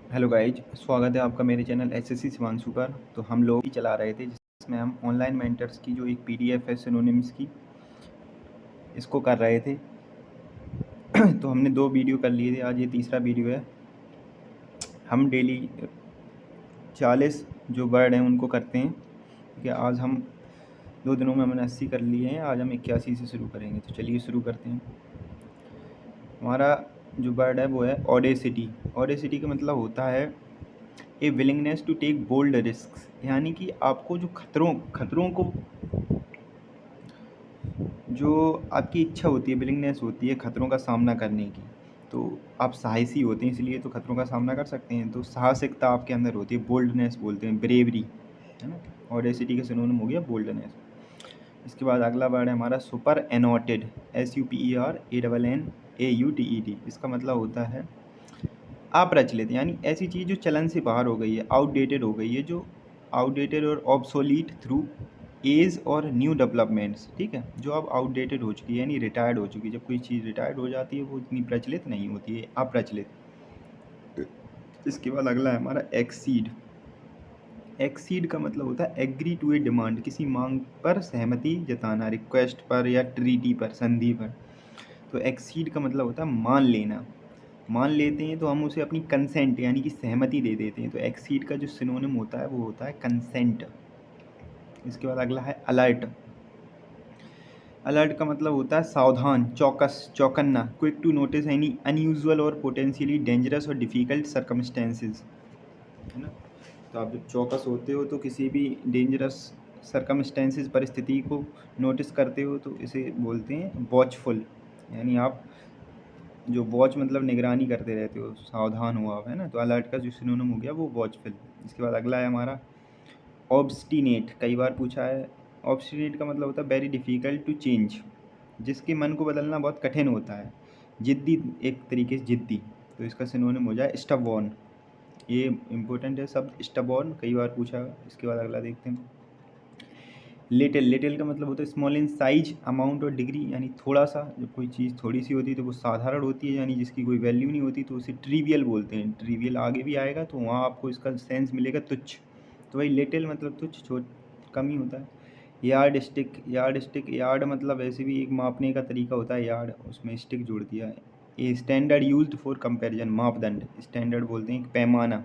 Hello guys, स्वागत है आपका मेरे चैनल एसएससी शिवांशु पर। तो हम लोग ही चला रहे थे जिसमें हम ऑनलाइन मेंटर्स की जो एक पीडीएफ है सिनोनिम्स की, इसको कर रहे थे। तो हमने 2 वीडियो कर लिए थे, आज ये तीसरा वीडियो है। हम डेली 40 जो वर्ड हैं उनको करते हैं, ठीक है। आज हम 2 दिनों में हमने 80 कर लिए हैं, आज हम 81 से शुरू करेंगे। तो चलिए शुरू करते हैं। हमारा जो वर्ड है वो है ऑडेसिटी। ऑडेसिटी का मतलब होता है a willingness to take bold risk, यानी कि आपको जो खतरों को, जो आपकी इच्छा होती है, विलिंगनेस होती है खतरों का सामना करने की, तो आप साहसी होते हैं, इसलिए तो खतरों का सामना कर सकते हैं। तो साहसिकता आपके अंदर होती है, बोल्डनेस बोलते हैं, ब्रेवरी, है ना। ऑडेसिटी का सिनोनिम हो गया बोल्डनेस। इसके बाद अगला वर्ड है हमारा सुपर एनोटेड, SUPERANNAUTED। इसका मतलब होता है अप्रचलित, यानी ऐसी चीज़ जो चलन से बाहर हो गई है, आउटडेटेड हो गई है, जो आउटडेटेड और ऑब्सोलीट थ्रू एज और न्यू डेवलपमेंट्स, ठीक है। जो अब आउटडेटेड हो चुकी है यानी रिटायर्ड हो चुकी है। जब कोई चीज़ रिटायर्ड हो जाती है वो इतनी प्रचलित नहीं होती है, अप्रचलित। इसके बाद अगला है हमारा एक्सीड। एक्सीड का मतलब होता है एग्री टू ए डिमांड, किसी मांग पर सहमति जताना, रिक्वेस्ट पर या ट्रीटी पर, संधि पर। तो एक्सीड का मतलब होता है मान लेना। मान लेते हैं तो हम उसे अपनी कंसेंट यानी कि सहमति दे देते हैं। तो एक्सीड का जो सिनोनिम होता है वो होता है कंसेंट। इसके बाद अगला है अलर्ट। अलर्ट का मतलब होता है सावधान, चौकस, चौकन्ना, quick to notice any unusual और पोटेंशियली डेंजरस और डिफ़िकल्ट सर्कमस्टेंसेस, है ना। तो आप जब चौकस होते हो तो किसी भी डेंजरस सर्कमस्टेंसेस, परिस्थिति को नोटिस करते हो, तो इसे बोलते हैं वॉचफुल, यानी आप जो वॉच मतलब निगरानी करते रहते हो, सावधान हो आप, है ना। तो अलर्ट का जो सिनोनिम हो गया वो वॉचफुल। इसके बाद अगला है हमारा ऑब्स्टिनेट। कई बार पूछा है। ऑब्स्टिनेट का मतलब होता है वेरी डिफ़िकल्ट टू चेंज, जिसके मन को बदलना बहुत कठिन होता है, जिद्दी, एक तरीके से जिद्दी। तो इसका सिनोनिम हो जाए स्टबॉर्न। ये इंपॉर्टेंट है शब्द स्टबॉर्न, कई बार पूछा। इसके बाद अगला देखते हैं लिटिल। लिटिल का मतलब होता है स्मॉल इन साइज, अमाउंट और डिग्री, यानी थोड़ा सा। जब कोई चीज़ थोड़ी सी होती है तो वो साधारण होती है, यानी जिसकी कोई वैल्यू नहीं होती, तो उसे ट्रिवियल बोलते हैं। ट्रिवियल आगे भी आएगा तो वहाँ आपको इसका सेंस मिलेगा तुच्छ। तो भाई लिटिल मतलब तुच्छ, छोट, कम ही होता है। Yard stick. Yard stick, yard मतलब ऐसे भी एक मापने का तरीका होता है, यार्ड, उसमें स्टिक जोड़ दिया है। ये स्टैंडर्ड यूज्ड फॉर कंपैरिजन, मापदंड, स्टैंडर्ड बोलते हैं एक पैमाना।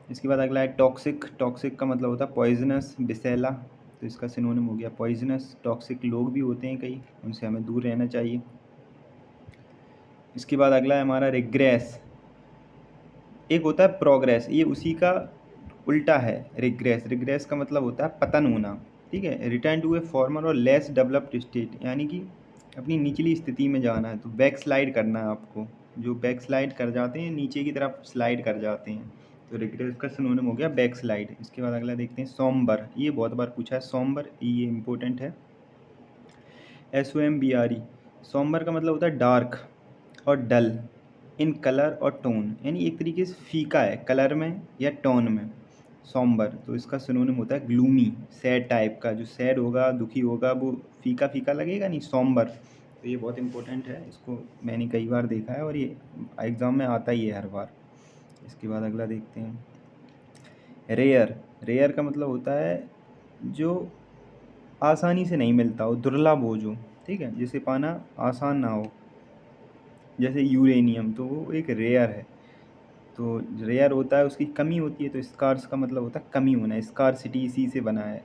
इसके बाद अगला है टॉक्सिक। टॉक्सिक का मतलब होता है पॉइजनस, विषैला। तो इसका सिनोनिम हो गया पॉइजनस। टॉक्सिक लोग भी होते हैं कई, उनसे हमें दूर रहना चाहिए। इसके बाद अगला है हमारा रिग्रेस। एक होता है प्रोग्रेस, ये उसी का उल्टा है रिग्रेस। रिग्रेस का मतलब होता है पतन होना, ठीक है। रिटर्न टू ए फॉर्मर और लेस डेवलप्ड स्टेट, यानी कि अपनी निचली स्थिति में जाना है। तो बैक स्लाइड करना है आपको, जो बैक स्लाइड कर जाते हैं, नीचे की तरफ स्लाइड कर जाते हैं। तो रिग्रेस का सिनोनिम हो गया बैक स्लाइड। इसके बाद अगला देखते हैं सोम्बर। ये बहुत बार पूछा है सोम्बर, ये इंपॉर्टेंट है। SOMBRE। सोम्बर का मतलब होता है डार्क और डल इन कलर और टोन, यानी एक तरीके से फीका है कलर में या टोन में, सोम्बर। तो इसका सिनोनिम होता है ग्लूमी, सैड टाइप का। जो सैड होगा, दुखी होगा, वो फीका फीका लगेगा, नहीं, सोम्बर। तो ये बहुत इंपॉर्टेंट है, इसको मैंने कई बार देखा है और ये एग्ज़ाम में आता ही है हर बार। इसके बाद अगला देखते हैं रेयर। रेयर का मतलब होता है जो आसानी से नहीं मिलता हो, दुर्लभ हो जो, ठीक है, जिसे पाना आसान ना हो। जैसे यूरेनियम, तो वो एक रेयर है। तो रेयर होता है, उसकी कमी होती है। तो स्कार्स का मतलब होता है कमी होना, स्कार्सिटी इसी से बना है।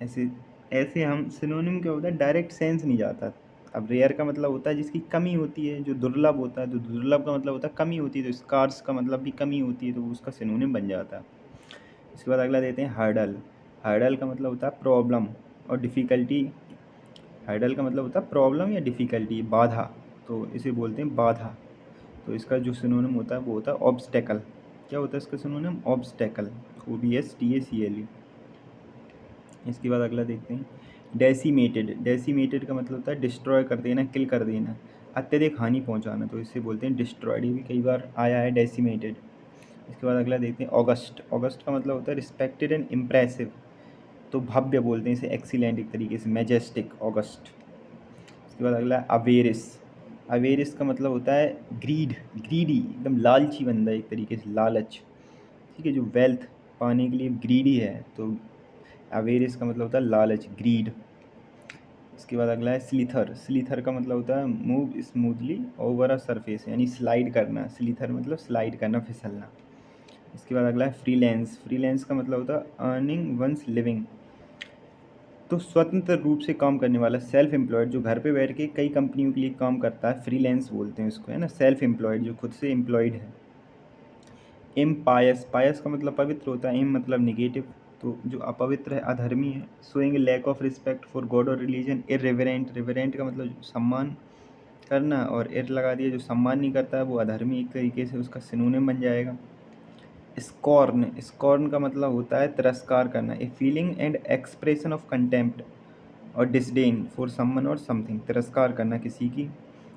ऐसे ऐसे हम सिनोनिम क्या होता है, डायरेक्ट सेंस नहीं जाता। अब रेयर का मतलब होता है जिसकी कमी होती है, जो दुर्लभ होता है। तो दुर्लभ का मतलब होता है कमी होती है, तो स्कार्स का मतलब भी कमी होती है, तो उसका सिनोनिम बन जाता है। इसके बाद अगला देते हैं हर्डल। हर्डल का मतलब होता है प्रॉब्लम और डिफ़िकल्टी। हर्डल का मतलब होता है प्रॉब्लम या डिफ़िकल्टी, बाधा। तो इसे बोलते हैं बाधा। तो इसका जो सिनोनिम होता है वो होता है ऑब्स्टेकल। क्या होता है इसका सिनोनिम? Obstacle, OBSTACLE। इसके बाद अगला देखते हैं डेसिमेटेड। डेसिमेटेड का मतलब होता है डिस्ट्रॉय कर देना, किल कर देना, अत्यधिक हानि पहुंचाना। तो इससे बोलते हैं डिस्ट्रॉयड। ये भी कई बार आया है डेसिमेटेड। इसके बाद अगला देखते हैं ऑगस्ट। ऑगस्ट का मतलब होता है रिस्पेक्टेड एंड इम्प्रेसिव। तो भव्य बोलते हैं इसे, एक्सीलेंट एक तरीके से, मैजेस्टिक, ऑगस्ट। इसके बाद अगला है अवेरिस। अवेरिस का मतलब होता है ग्रीड, ग्रीडी, एकदम लालची बंदा, एक तरीके से लालच, ठीक है, जो वेल्थ पाने के लिए ग्रीडी है, तो अवेरिस का मतलब होता है लालच, ग्रीड। इसके बाद अगला है स्लीथर। स्लीथर का मतलब होता है move smoothly over a surface, यानी स्लाइड करना। स्लीथर मतलब स्लाइड करना, फिसलना। इसके बाद अगला है फ्रीलांस। फ्रीलांस का मतलब होता है अर्निंग वंस लिविंग, तो स्वतंत्र रूप से काम करने वाला, सेल्फ एम्प्लॉयड, जो घर पे बैठ के कई कंपनियों के लिए काम करता है, फ्रीलांस बोलते हैं उसको, है ना, सेल्फ एम्प्लॉयड, जो खुद से एम्प्लॉयड है। एम पायस, पायस का मतलब पवित्र होता है, एम मतलब निगेटिव, तो जो अपवित्र है, अधर्मी है। Showing lack of respect for God और रिलीजन। इरेवरेंट, रिवरेंट का मतलब जो सम्मान करना, और एर लगा दिया, जो सम्मान नहीं करता है वो अधर्मी, एक तरीके से उसका सिनोनिम बन जाएगा। स्कॉर्न, स्कॉर्न का मतलब होता है तिरस्कार करना, a feeling and expression of contempt और डिसडेन फॉर समवन और समथिंग। तिरस्कार करना किसी की,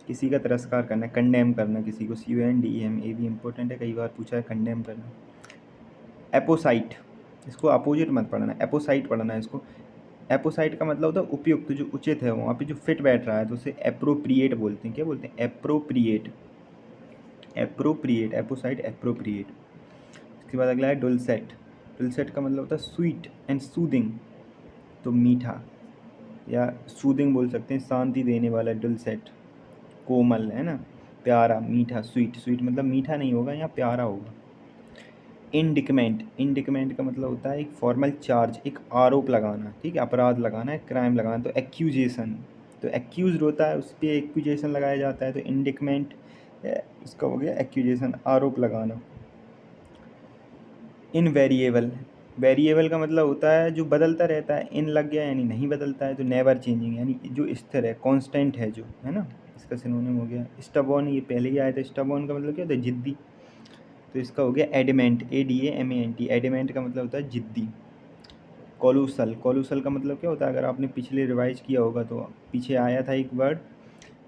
किसी का तिरस्कार करना, कंडेम करना किसी को, CONDEM, ये भी इंपॉर्टेंट है, कई बार पूछा है, कंडेम करना। एपोसाइट, इसको अपोजिट मत पढ़ना, एपोसाइट पढ़ना है इसको। एपोसाइट का मतलब होता है उपयुक्त, जो उचित है, वहाँ पे जो फिट बैठ रहा है, तो उसे एप्रोप्रिएट बोलते हैं। क्या बोलते हैं? Appropriate, appropriate, apposite appropriate. इसके बाद अगला है डुलसेट। डुलसेट का मतलब होता है स्वीट एंड सूदिंग, तो मीठा, या सूदिंग बोल सकते हैं, शांति देने वाला। डुलसेट कोमल, है ना, प्यारा, मीठा, स्वीट। स्वीट मतलब मीठा नहीं होगा, यहाँ प्यारा होगा। इंडिकमेंट, इंडिकमेंट का मतलब होता है एक फॉर्मल चार्ज, एक आरोप लगाना, ठीक है, अपराध लगाना है, क्राइम लगाना। तो एक्यूजेशन, तो एक्यूज होता है उस पर एक्यूजेशन लगाया जाता है, तो इंडिकमेंट इसका हो गया एक्यूजेशन, आरोप लगाना। इनवेरिएबल, वेरिएबल का मतलब होता है जो बदलता रहता है, इन लग गया यानी नहीं बदलता है, तो नेवर चेंजिंग यानी जो स्थिर है, कांस्टेंट है जो, है ना, इसका सिनोनिम हो गया स्टबॉर्न। ये पहले ही आया था, स्टबॉर्न का मतलब क्या होता है? जिद्दी, तो इसका हो गया एडिमेंट, ADAMANT। एडिमेंट का मतलब होता है जिद्दी। कोलूसल, कोलूसल का मतलब क्या होता है? अगर आपने पिछले रिवाइज किया होगा तो पीछे आया था एक वर्ड,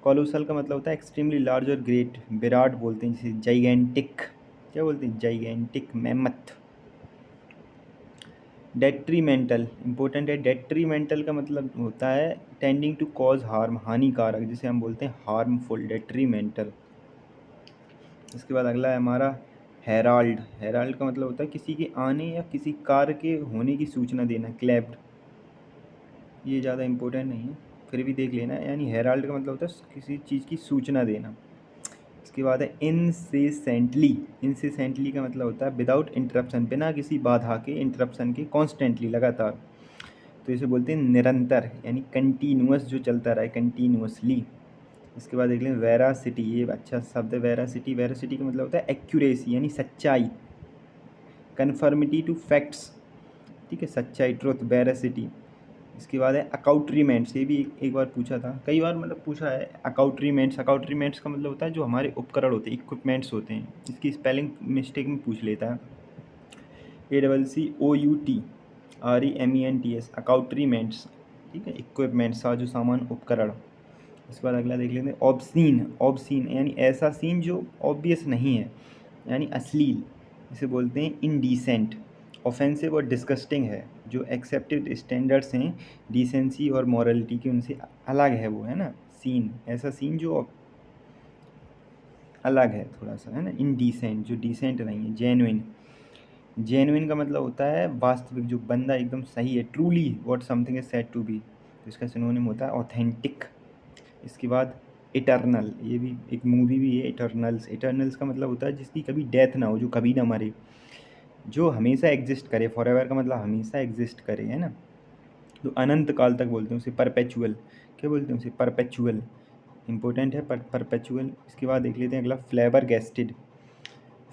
कोलूसल का मतलब होता है एक्सट्रीमली लार्ज और ग्रेट, विराट बोलते हैं जिसे, जाइगेंटिक, क्या बोलते हैं? Gigantic, mammoth. डेट्रीमेंटल इंपॉर्टेंट है। डेट्रीमेंटल का मतलब होता है टेंडिंग टू कॉज हार्म, हानिकारक, जिसे हम बोलते हैं हार्मफुल, डेट्रीमेंटल। इसके बाद अगला है हमारा हेराल्ड। हेराल्ड का मतलब होता है किसी के आने या किसी कार्य के होने की सूचना देना, क्लेब्ड। ये ज़्यादा इंपॉर्टेंट नहीं है, फिर भी देख लेना, यानी हेराल्ड का मतलब होता है किसी चीज़ की सूचना देना। इसके बाद है इंसेसेंटली। इंसेसेंटली का मतलब होता है विदाउट इंटरप्शन, बिना किसी बाधा के, इंटरप्शन के, कॉन्स्टेंटली, लगातार, तो इसे बोलते हैं निरंतर, यानी कंटिन्यूअस, जो चलता रहे, कंटिन्यूअसली। इसके बाद देख लें वेरासिटी, ये अच्छा शब्द है, वेरासिटी। वेरासिटी का मतलब होता है एक्यूरेसी, यानी सच्चाई, कन्फर्मिटी टू फैक्ट्स, ठीक है, सच्चाई, ट्रुथ, वेरासिटी। इसके बाद है अकाउट्रीमेंट्स, ये भी एक बार पूछा था, कई बार मतलब पूछा है अकाउट्रीमेंट्स। अकाउट्रीमेंट्स का मतलब होता है जो हमारे उपकरण होते हैं, इक्विपमेंट्स होते हैं, इसकी स्पेलिंग मिस्टेक में पूछ लेता है। ACCOUTREMENTS, अकाउट्रीमेंट्स, ठीक है, इक्विपमेंट्स, साजो सामान, उपकरण। इसके बाद अगला देख लेते हैं ऑब्सीन। ऑब्सीन यानी ऐसा सीन जो ऑब्वियस नहीं है, यानी अश्लील, इसे बोलते हैं इनडिसेंट। ऑफेंसिव और डिस्गस्टिंग है, जो एक्सेप्टेड स्टैंडर्ड्स हैं डिसेंसी और मॉरलिटी के, उनसे अलग है वो, है ना, सीन, ऐसा सीन जो अलग है थोड़ा सा, है ना, इनडिसेंट, जो डिसेंट नहीं है। जेन्युइन, जेन्युइन का मतलब होता है वास्तविक, जो बंदा एकदम सही है, truly what something is said to be, तो इसका सिनोनिम होता है ऑथेंटिक। इसके बाद इटर्नल, ये भी एक मूवी भी है, इटर्नल्स। इटर्नल्स का मतलब होता है जिसकी कभी डेथ ना हो, जो कभी ना मरे, जो हमेशा एग्जिस्ट करे, फॉर एवर का मतलब हमेशा एग्जिस्ट करे, है ना, तो अनंत काल तक बोलते हैं उसे, परपेचुअल। क्या बोलते हैं उसे? परपेचुअल, इंपॉर्टेंट है, परपेचुअल। इसके बाद देख लेते हैं अगला फ्लेवर गेस्टेड।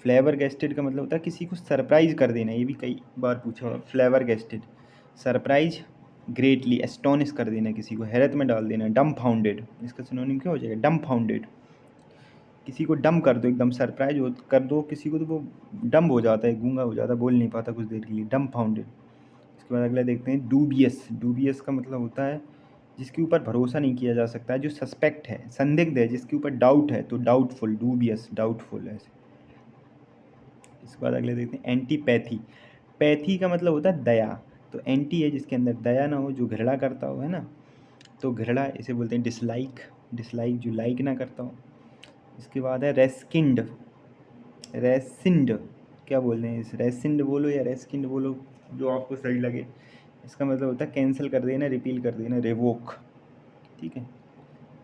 फ्लेवर गेस्टेड का मतलब होता है किसी को सरप्राइज कर देना, ये भी कई बार पूछा हुआ, flavour gazetted, surprise greatly, astonish कर देना, किसी को हैरत में डाल देना। डम फाउंडेड, इसका सिनोनिम क्या हो जाएगा? डम फाउंडेड, किसी को डम कर दो, एकदम सरप्राइज हो कर दो किसी को, तो वो डम हो जाता है, गूंगा हो जाता है, बोल नहीं पाता कुछ देर के लिए, डम फाउंडेड। इसके बाद अगला देखते हैं डूबियस। डूबियस का मतलब होता है जिसके ऊपर भरोसा नहीं किया जा सकता है, जो सस्पेक्ट है, संदिग्ध है, जिसके ऊपर डाउट है, तो डाउटफुल, डूबियस, डाउटफुल ऐसे। इसके बाद अगले देखते हैं एंटीपैथी। पैथी का मतलब होता है दया, तो एंटी है जिसके अंदर दया ना हो, जो घृणा करता हो, है ना, तो घृणा, इसे बोलते हैं डिसलाइक। डिसलाइक जो लाइक ना करता हो। इसके बाद है रेस्किंड, रेसिंड, क्या बोल रहे हैं इस, रेसिंड बोलो या रेस्किंड बोलो, जो आपको सही लगे। इसका मतलब होता है कैंसिल कर देना, रिपील कर देना, रिवोक। ठीक है।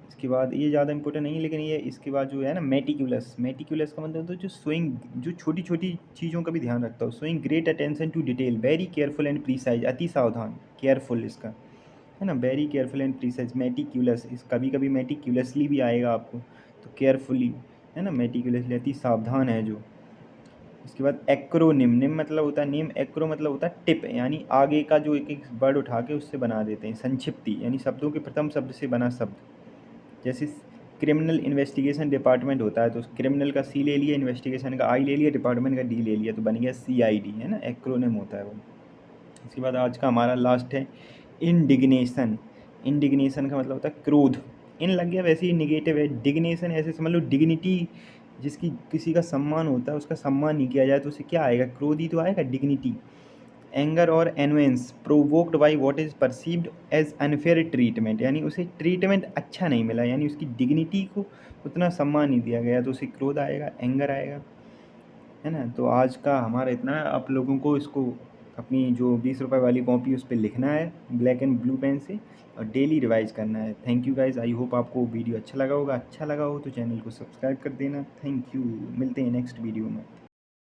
इसके बाद ये ज़्यादा इंपॉर्टेंट नहीं है, लेकिन ये इसके बाद जो है ना मेटिकुलस, मेटिकुलस का मतलब होता है जो सोइंग, जो छोटी छोटी चीज़ों का भी ध्यान रखता हो, showing great attention to detail, very careful and precise, अति सावधान, केयरफुल इसका है ना, very careful and precise. Meticulous, इस कभी कभी मेटिकुलसली भी आएगा आपको, तो केयरफुली है ना, मेटिकुलसली अति सावधान है जो। इसके बाद एक्रोनिम, निम मतलब होता है नेम, एक्रो मतलब होता है टिप, यानी आगे का जो एक एक वर्ड उठा के उससे बना देते हैं। संक्षिप्ति यानी शब्दों के प्रथम शब्द से बना शब्द, जैसे क्रिमिनल इन्वेस्टिगेशन डिपार्टमेंट होता है तो क्रिमिनल का सी ले लिया, इन्वेस्टिगेशन का आई ले लिया, डिपार्टमेंट का डी ले लिया, तो बन गया CID, है ना, एक्रोनिम होता है वो। इसके बाद आज का हमारा लास्ट है इंडिग्नेशन। इंडिग्नेशन का मतलब होता है क्रोध। इन लग गया, वैसे ही निगेटिव है। डिग्नेशन ऐसे समझ लो डिग्निटी, जिसकी किसी का सम्मान होता है उसका सम्मान नहीं किया जाए तो उसे क्या आएगा, क्रोध ही तो आएगा, डिग्निटी। एंगर और annoyance, provoked by what is perceived as unfair treatment, यानी उसे ट्रीटमेंट अच्छा नहीं मिला, यानी उसकी डिग्निटी को उतना सम्मान नहीं दिया गया, तो उसे क्रोध आएगा, एंगर आएगा, है ना। तो आज का हमारा इतना है। आप लोगों को इसको अपनी जो 20 रुपए वाली कॉपी उस पर लिखना है ब्लैक एंड ब्लू पेन से, और डेली रिवाइज करना है। Thank you guys, I hope आपको वीडियो अच्छा लगा होगा। अच्छा लगा हो तो चैनल को सब्सक्राइब कर देना। थैंक यू, मिलते हैं नेक्स्ट वीडियो में।